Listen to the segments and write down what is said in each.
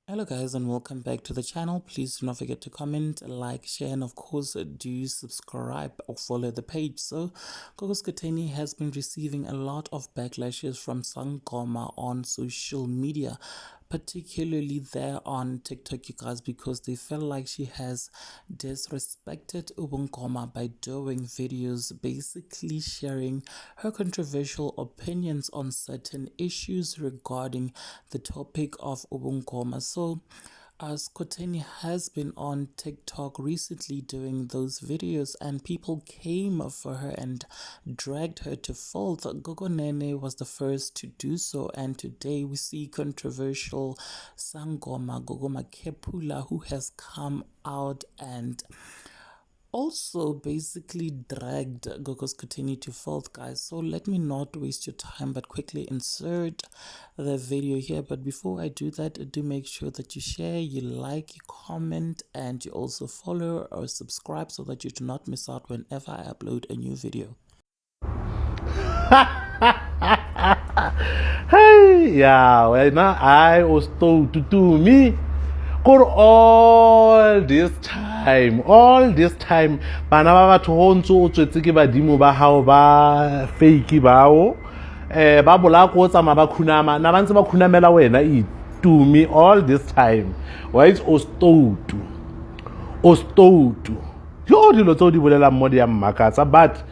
Hello guys and welcome back to the channel. Please do not forget to comment, like, share, and of course do subscribe or follow the page. So Gogo Skhotheni has been receiving a lot of backlashes from ubungoma on social media, particularly there on TikTok, you guys, because they feel like she has disrespected ubungoma by doing videos basically sharing her controversial opinions on certain issues regarding the topic of ubungoma. So Skhotheni has been on TikTok recently doing those videos, and people came for her and dragged her to filth. Gogo Nene was the first to do so, and today we see controversial Sangoma Gogo Makhephula, who has come out and also basically dragged Gogo Skhotheni to filth, guys. So let me not waste your time but quickly insert the video here. But before I do that, do make sure that you share, you like, you comment, and you also follow or subscribe so that you do not miss out whenever I upload a new video. Hey, yeah, well, now I was told to me. For all this time, bana ba batho ho ntse o tswetse ke badimo ba hao ba fake bao ba bola ko tsama ba khunama na ba ntse ba khunamela wena to me all this time. Why is ostotu yo dilo tso di bolela mo di ammakatsa, but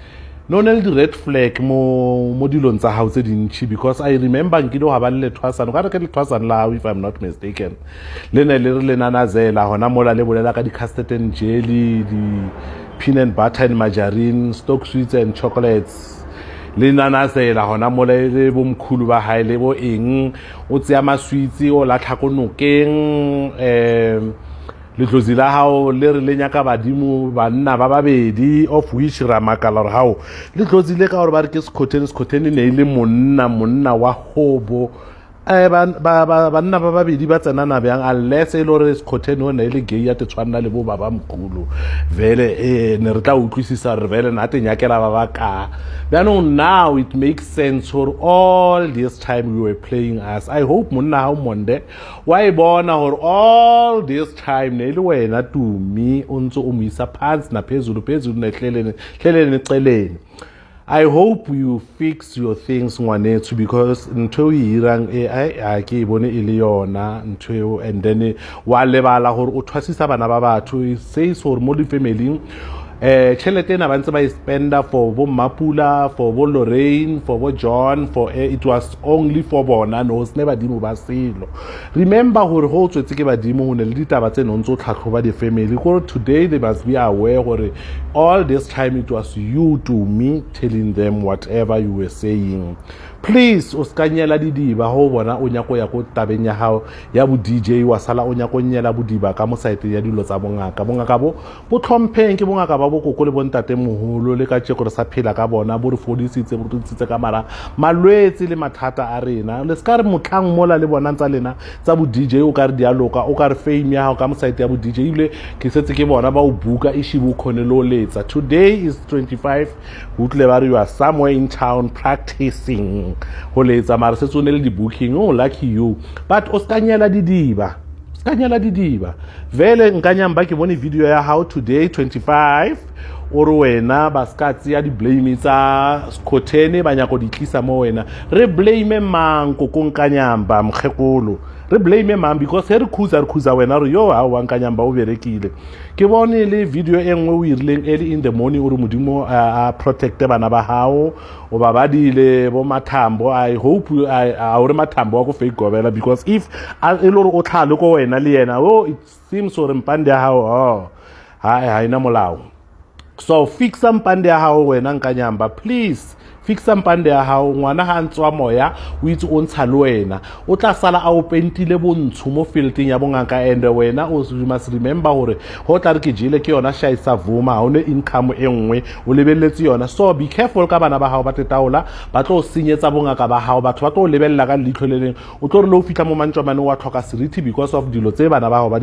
no ne le red flag mo dilong tsa hao tse dintši, because I remember nkile ga ba le lethwasano ka re ke lethwasano la, if I'm not mistaken, le ne le re le nanazela gona mola le bolela ka di-custard and jelly, di-peanut butter and margarine, stock sweets and chocolates, le nanazela gona mola le bomkhulu ba hae le bo eng o tseya maswitsi o latlha ko nokeng letlozi la hao le re le nyaka badimo banna ba babedi, of which ra makala re hao letlozi le ka gore ba re ke Skhotheni ne ile monna wa hobo banna ba babedi ba tsenana bjang, unless e le gore Skhotheni o ne ile gay ya te tshwanna le bo baba mkhulu vele ne re tla utlwisisa re vele na te nyakela ba ba ka bjanong. Now it makes sense for all this time we were playing us. I hope monna hao monde wa e bona gore all this time ne ile wena to me o ntse o mo isa phansi na phezulu ne hlelene celeni. I hope you fix your things ngwanethu, because ntho e irang a ke bone ile yona ntho, and then wa lebala gore o thwasisa bana ba batho. It says for mo di family tšhelete na ba ntse ba e spenda for bo Mapula, for bo Lorraine, for bo John, for it was only for bona, no se ne badimo ba selo. Remember gore ho tswetse ke badimo ho ne le ditaba tse no ntse o tlhatlhoba di family gore today they must be aware gore all this time it was you to me telling them whatever you were saying. Please o skanyela didiba ho bona o nyako ya go tabeng ya hao ya bo DJ wa sala o nyako nyela bodiba ka mo site ya dilo tsa bongaka bo tlhompheng ke bongaka ba bo koko le bontate moholo le ka tsheko re sa phela ka bona bo re fodisitse bo tsitse ka mara malwetse le mathata a rena le ska re motlang mola le bona ntsa lena tsa bo DJ o ka re dialoga o ka re fame ya hao ka mo site ya bo DJ ile ke setse ke bona ba o buka ishibu khone lo letsa. Today is 25 utle ba re you are somewhere in town practicing ho letsa mara se tsone le di booking. Oh lucky you, but o skanyela didiba vele nkanyamba ke bone video ya how today 25 o re wena ba skatsi ya di blame tsa Skhotheni ba nyako di tlisa mo wena. Re blame mang ko nkanyamba mkhekolo, re blame mang because he re khuza wena re yo ha wa nkanyamba o berekile. Ke bone le video e nngwe o irileng early in the morning o re modimo a protect bana ba hao o ba badile bo mathambo. I hope a o re mathambo wa go fake gobela, because if e lo re o tlhale ko wena le yena, oh it seems so re mpande ya hao oh ha ina molao. So fix mpande ya hao wena nkanyamba, please fixa mpande ya hao. Ngwana ha ntswa moya o itse o ntsha le wena o tla sala a o pentile bontsho mo filthing ya bongaka, and wena o must remember gore ho tla re ke jile ke yona shaisa vuma ha o ne income e nngwe o lebelletse yona. So be careful ka bana ba hao ba tetaola ba tlo senyetsa bongaka ba hao, batho ba tlo lebella ka leitlho le leng o tlo re lo fitla mo mantšwamane wa tlhoka seriti because of dilo tse bana ba hao ba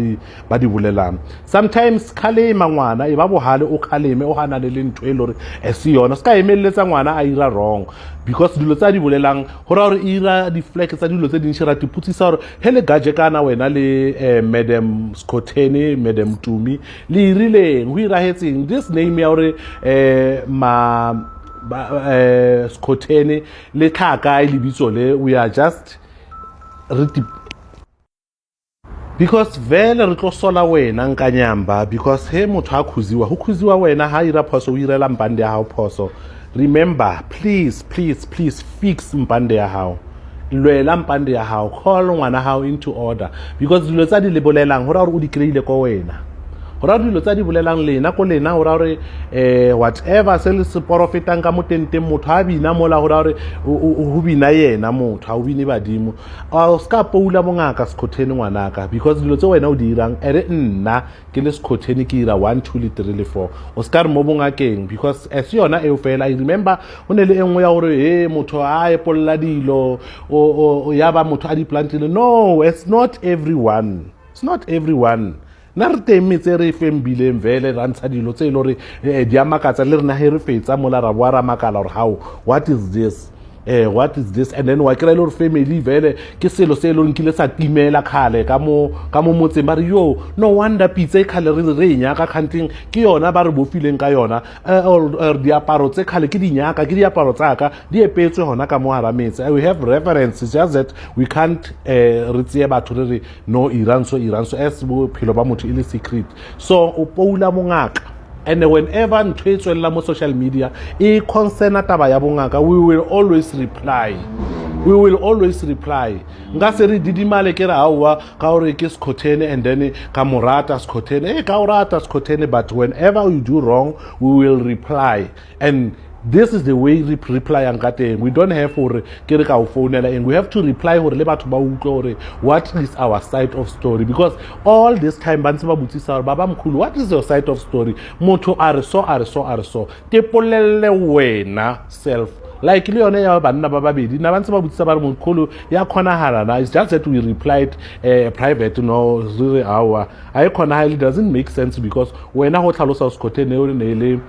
di bolelang. Sometimes khalema ngwana e ba bohale o khaleme o hana le ntho e lore e se yona ska emeletsa ngwana a ira wrong because dilo tsa di bolelang go ra gore ira di flag tsa dilo tse dintšhi ra tiputsisa gore hele gajekana wena le Madam Skhotheni, Madam Tumi le irileng go iragetseng this name ya gore Skhotheni le tlhaka e lebitso le we are just because vele re tlo sola wena nkanyamba because he motho a khuziwa go khuziwa wena ha ira phoso o irela mpande ya hao phoso remember please fix mpande ya hao lwela mpande ya hao call ngwana hao into order because dilo tsa di lebolelang hora gore o di kreile ko wena hora dilo tsa di bolelang lena ko lena hora gore whatever se le se profitang ka motente motho a bina mola hora gore o bina yena motho a o bine badimo o ska poula bongaka Skhotheni ngwanaka because dilo tse wena o di irang ere nna ke le Skhotheni ke ira 1 2 3 le 4 o ska re mo bongakeng because as yona e o fela I remember o ne le engwe ya gore motho a epolla dilo o ya ba motho a di plantile no it's not everyone na re temetse re fembileng vele ra ntsha dilo tse ile gore di amakatsa le rena he re fetsa mola ra boa ra makala gore how what is this and then wa kry le gore family vele ke selo se ile nkile sa timela khale ka mo motseng ba re yo no wonder pizza e khale re nyaka khanting ke yona ba re bofileng ka yona or diaparo tse khale ke dinyaka ke diaparo tsaka di epetswe hona ka mo harametse we have references just that we can't re tsie batho re no Iran so as bo philo ba motho ile secret so o poula mongaka and whenever ntwe tswela mo social media e concern taba ya bongaka we will always reply nga se re didimale ke ra hawa ka gore ke Skhotheni and then ka morata Skhotheni ka orata Skhotheni but whenever you do wrong we will reply and this is the way we reply angate we don't have for ke re ka o founela and we have to reply hore le batho ba utlwe what is our side of story because all this time ba ntse ba butsisa hore baba mkhulu what is your side of story motho are so ke polelle wena self like le yone ya banna ba babedi na ba ntse ba butsisa ba re mkhulu ya khona halana it's just that we replied private no re hour I khona highly doesn't make sense because wena ho tlhalosa Skhotheni o ne le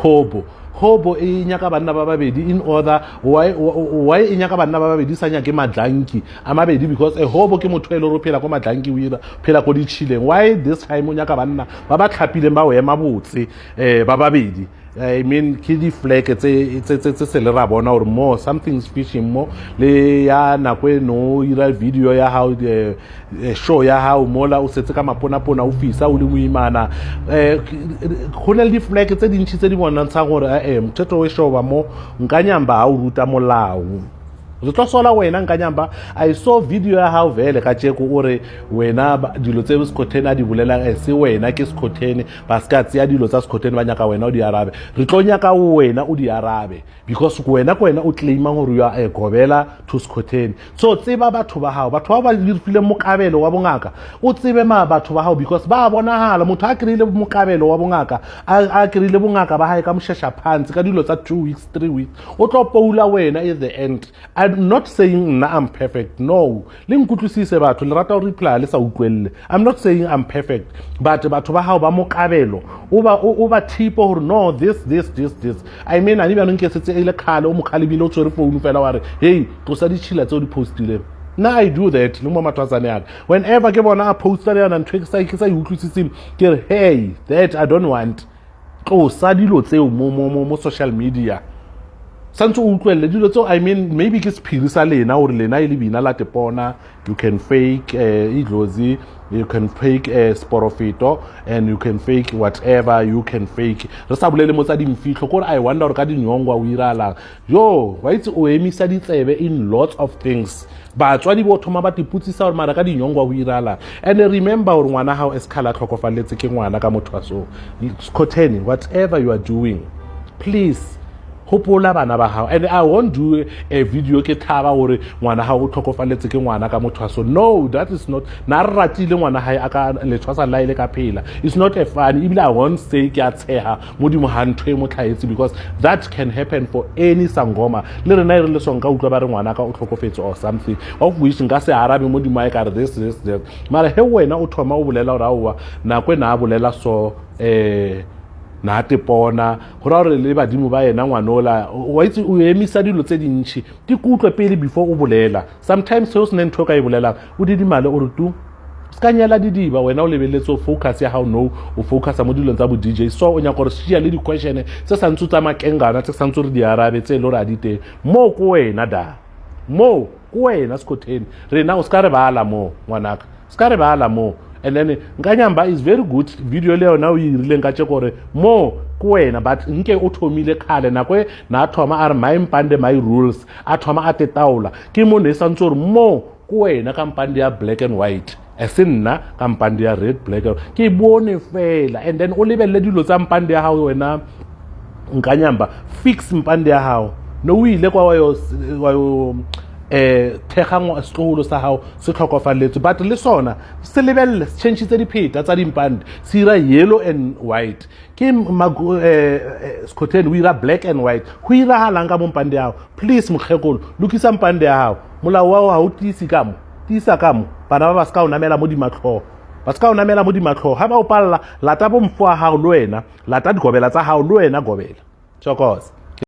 hobo e nyaka banna ba babedi in order why e nyaka banna ba babedi sa nyake madlanki a mabedi because hobo ke motho ele ro phela ko madlanki o ira phela ko ditshileng why this time o nyaka banna ba ba tlhapileng ba o ema botse ba babedi I mean ke di flag tse se le ra bona or more something's fishing more le ya nakwe no ira video ya how the show ya how mola o setse ka mapona o fisa o le moimana khona le di flag tse dintsi tse di bonantsa gore mthetho we show ba mo nkanyamba ha o ruta molao re tlo sola wena nkanyamba I saw video ya how vele ka tsheko ore wena dilo tse Skhotheni a di bolela se wena ke Skhotheni ba ska tsia dilo tsa Skhotheni ba nyaka wena o di arabe re tlo nyaka wena o di arabe because wena o claima gore you are a gobela to Skhotheni so tseba batho ba hao batho ba dirifile mokabelo wa bongaka o tsebe ma batho ba hao because ba bonahala motho a krile mokabelo wa bongaka a krile bongaka ba hae ka moshesha phantsi ka dilo tsa 2 weeks 3 weeks o tlo poula wena at the end I'm not saying I'm perfect no le nkutlisise batho le rata o reply le sa utlwelle I'm not saying I'm perfect but batho ba hao ba mokabelo o ba tipo hore no this I mean ani bana nke setse ile khale o mokhalibile o tsore phone fela wa re hey tlosa di chila tse o di postile na I do that le mo matwatsane yana whenever ke bona a poster yana ntwe ke sa utlwisiseng ke re hey that I don't want tlosa dilo tseo mo social media santse o utlwelle dilo tso I mean maybe ke sephiri sa lena or lena ile bina la tepona you can fake idlozi you can fake sporofito and you can fake whatever you can fake re sa bolele mo tsa dimfihlo gore I wonder gore ka dinyongwa o irala yo wa itse o emisa ditsebe in lots of things ba tswa di bothoma ba tiputsisa gore mara ka dinyongwa o irala and remember gore ngwana hao eskhala tlhokofaletse ke ngwana ka motho wa so Skhotheni whatever you are doing please hopola bana ba hao and I won't do a video ke thaba gore ngwana hao o tlhokofaletse ke ngwana ka motho so no that is not na ratile ngwana hae aka le tshwasa laile ka phela it's not a fun even I won't say ke a tsheha modimo ha ntwe mo tlhaetse because that can happen for any sangoma le rena re le sonka utlwa ba re ngwana ka o tlhokofetse or something of which nga se arabe modimo a ka re this mara he wena o thoma o bolela o rawa na kwe na bolela so na te pona gora re le badimo ba yena ngwanola wa itse o emisa dilo tse dintšhi di kutlwe pele before o bolela sometimes se o sene ntho ka e bolelang o didimale o re tu ska nyala didiba wena o lebeletse o focus ya how no o focus mo dilong tsa bo DJ so o nya gore shia le di question tse sa ntse tsa makengana tse sa ntse re di arabe tse lo ra di teng mo ko wena da mo ko wena Skhotheni rena o ska re bala mo ngwanaka ska re bala mo and then Nkanyamba is very good video le yona o irile nka tse gore mo ko wena but nke o thomile khale na kwe na thoma are my mpande my rules a thoma a tetaula ke mo ne sa ntse gore mo ko wena ka mpande ya black and white esinna ka mpande ya red black ke bone fela and then o lebelle dilo tsa mpande ya hao wena Nkanyamba fix mpande ya hao no o ile kwa wa thega setlogolo sa hao se tlhokofaletse but le sona se lebelle se change-itse dipheta tsa dimpande se ira yellow and white ke Skhotheni o ira black and white go iragalang ka mo mpande ya hao please mokgekolo lokisa mpande ya hao molao wa ha o tiisa kamo bana ba ba ska o namela mo dimatlho ba ska o namela mo dimatlho ha ba o palla lata bo mfo wa hao le wena lata digobela tsa hao le wena gobela chokoza